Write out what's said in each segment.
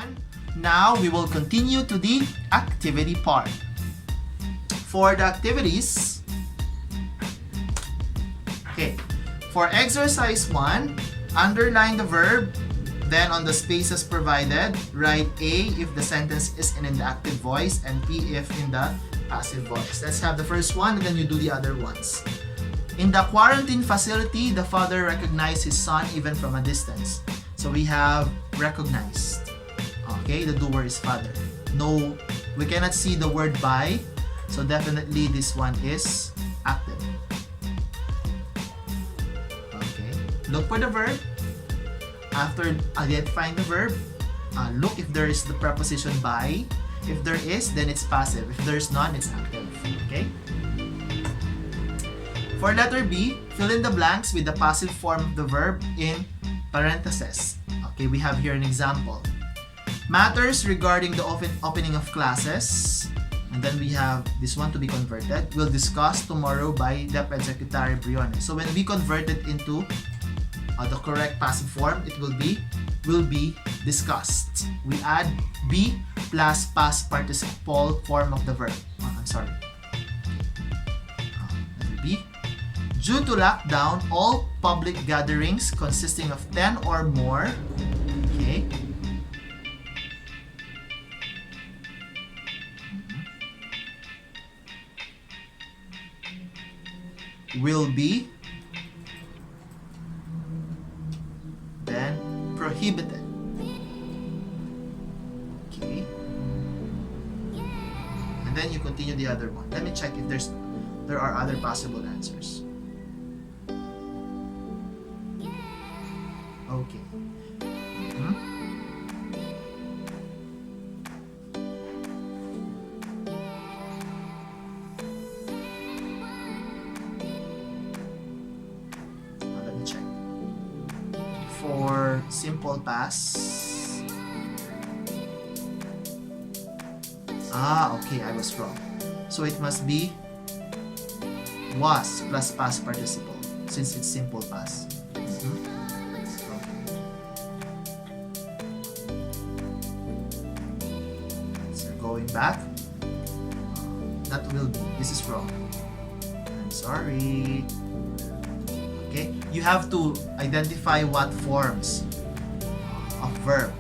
everyone. Now we will continue to the activity part. For the activities, okay, for exercise 1, underline the verb, then on the spaces provided, write A if the sentence is in the active voice and P if in the passive voice. Let's have the first one and then you do the other ones. In the quarantine facility, the father recognized his son even from a distance. So we have recognized. Okay, the doer is father. No, we cannot see the word by, so definitely this one is active. Okay, look for the verb. After identifying the verb, look if there is the preposition by. If there is, then it's passive. If there's none, it's active. Okay? For letter B, fill in the blanks with the passive form of the verb in parentheses. Okay, we have here an example. Matters regarding the opening of classes, and then we have this one to be converted. We'll discuss tomorrow by DepEd Secretary Brione. So when we convert it into the correct passive form, it will be discussed. We add be plus past participle form of the verb. I'm sorry. Letter B. Due to lockdown, all public gatherings consisting of 10 or more, okay, will be then prohibited. Okay. And then you continue the other one. Let me check if there are other possible answers. Okay. Let me check. For simple past. Okay, I was wrong. So it must be was plus past participle since it's simple past. Going back, that will be, this is wrong. I'm sorry. Okay, you have to identify what forms of verb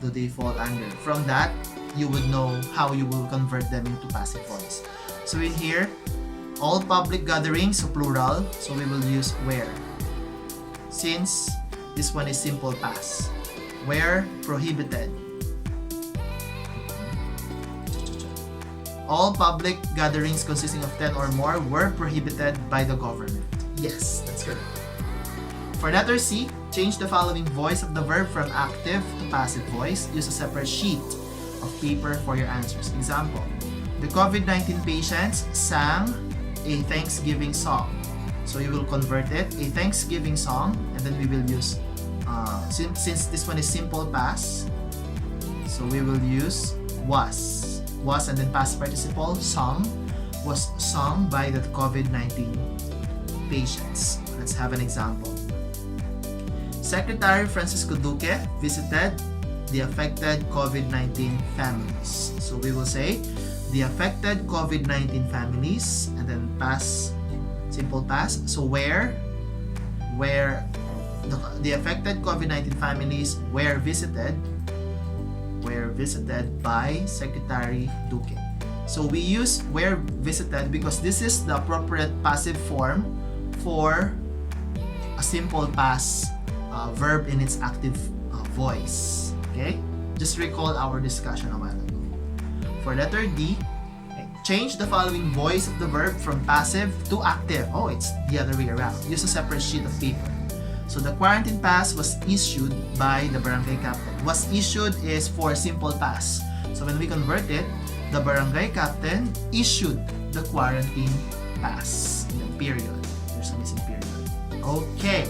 do they fall under. From that, you would know how you will convert them into passive voice. So in here, all public gatherings, so plural, so we will use where. Since this one is simple past, where prohibited. All public gatherings consisting of 10 or more were prohibited by the government. Yes, that's correct. For letter C, change the following voice of the verb from active to passive voice. Use a separate sheet of paper for your answers. Example, the COVID-19 patients sang a Thanksgiving song. So you will convert it, a Thanksgiving song, and then we will use, since this one is simple past, so we will use was and then past participle, sung, was sung by the COVID-19 patients. Let's have an example. Secretary Francisco Duque visited the affected COVID-19 families. So we will say the affected COVID-19 families and then past, simple past. So where the affected COVID-19 families were visited by Secretary Duque. So we use were visited because this is the appropriate passive form for a simple past verb in its active voice. Okay? Just recall our discussion a while ago. For letter D, okay, change the following voice of the verb from passive to active. Oh, it's the other way around. Use a separate sheet of paper. So the quarantine pass was issued by the barangay captain. Was issued is for simple pass. So when we convert it, the barangay captain issued the quarantine pass. In the period. There's a missing period. Okay.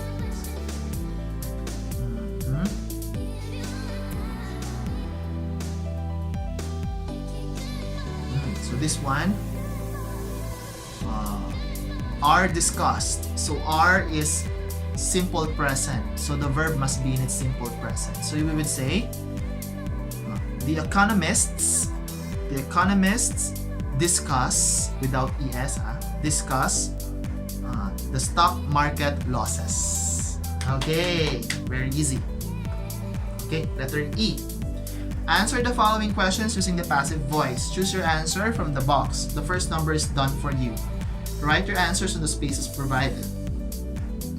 So this one, are discussed. So are is simple present. So the verb must be in its simple present. So we would say, The economists discuss, without ES, discuss the stock market losses. Okay, very easy. Okay, letter E. Answer the following questions using the passive voice. Choose your answer from the box. The first number is done for you. Write your answers in the spaces provided.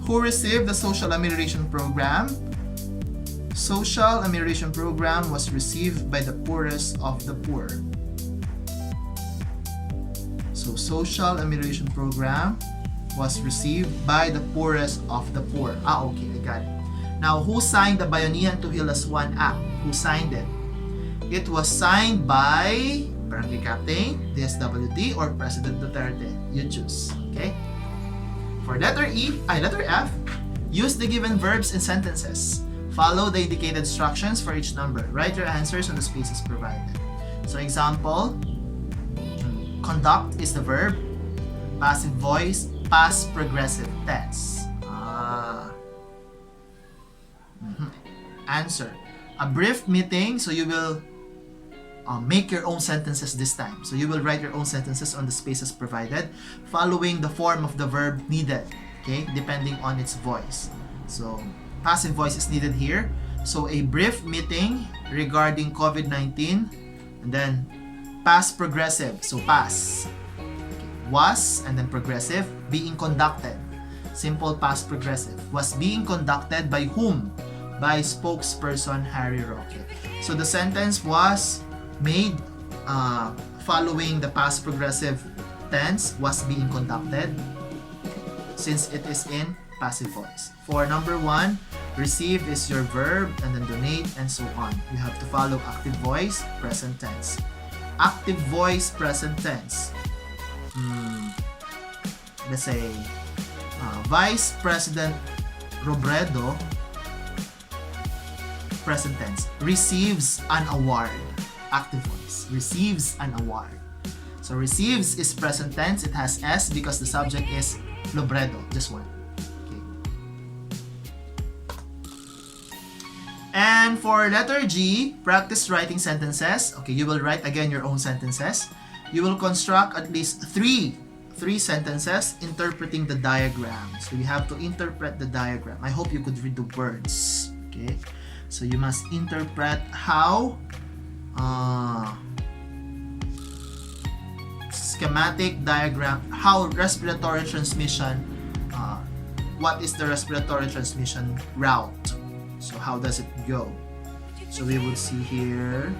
Who received the social amelioration program? Social amelioration program was received by the poorest of the poor. So social amelioration program was received by the poorest of the poor. Okay, I got it. Now, who signed the Bayanihan to Heal Us One Act? Who signed it? It was signed by Barangay Captain, DSWD, or President Duterte. You choose. Okay? For letter F, use the given verbs in sentences. Follow the indicated instructions for each number. Write your answers on the spaces provided. So example, conduct is the verb, passive voice, past progressive tense. Answer. A brief meeting, so you will make your own sentences this time. So you will write your own sentences on the spaces provided, following the form of the verb needed, okay, depending on its voice. So passive voice is needed here. So a brief meeting regarding COVID-19, and then past progressive, so past, was, and then progressive, being conducted. Simple past progressive. Was being conducted by whom? By spokesperson Harry Roque. So the sentence was made following the past progressive tense, was being conducted, since it is in passive voice. For number 1, receive is your verb, and then donate, and so on. You have to follow active voice, present tense. Active voice, present tense. Let's say Vice President Robredo, present tense, receives an award. Active voice, receives an award. So receives is present tense. It has S because the subject is Robredo, just one. Okay. And for letter G, practice writing sentences. Okay, you will write again your own sentences. You will construct at least three sentences interpreting the diagram. So you have to interpret the diagram. I hope you could read the words. Okay, so you must interpret how schematic diagram, how respiratory transmission, what is the respiratory transmission route? So how does it go? So we will see here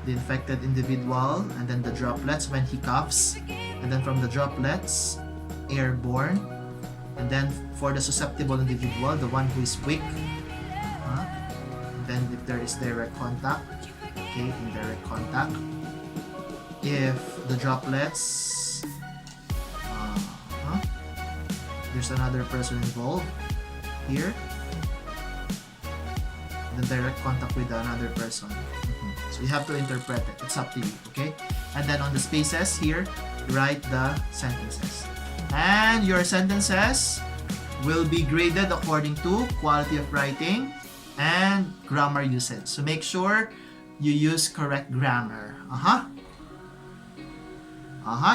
the infected individual, and then the droplets when he coughs, and then from the droplets, airborne, and then for the susceptible individual, the one who is weak, then if there is direct contact, okay, indirect contact. If the droplets, there's another person involved here, then direct contact with another person. So you have to interpret it. It's up to you, okay? And then on the spaces here, write the sentences. And your sentences will be graded according to quality of writing and grammar usage. So make sure you use correct grammar.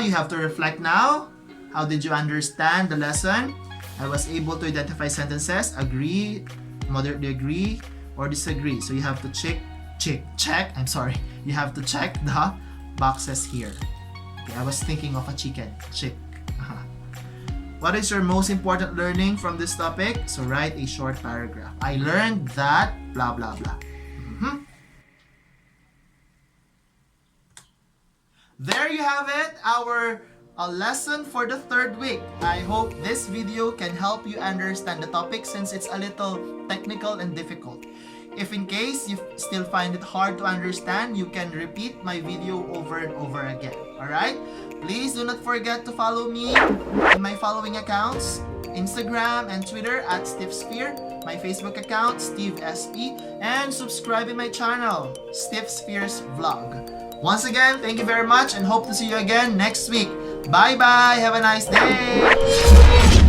You have to reflect now. How did you understand the lesson? I was able to identify sentences, agree, moderately agree, or disagree. So you have to check. You have to check the boxes here. Okay, I was thinking of a chicken. Check. What is your most important learning from this topic? So write a short paragraph. I learned that blah blah blah. There you have it, our lesson for the 3rd week. I hope this video can help you understand the topic since it's a little technical and difficult. If in case you still find it hard to understand, you can repeat my video over and over again. Alright? Please do not forget to follow me in my following accounts, Instagram and Twitter at StiffSphere, my Facebook account, SteveSP, and subscribe in my channel, StiffSphere's Vlog. Once again, thank you very much and hope to see you again next week. Bye-bye! Have a nice day!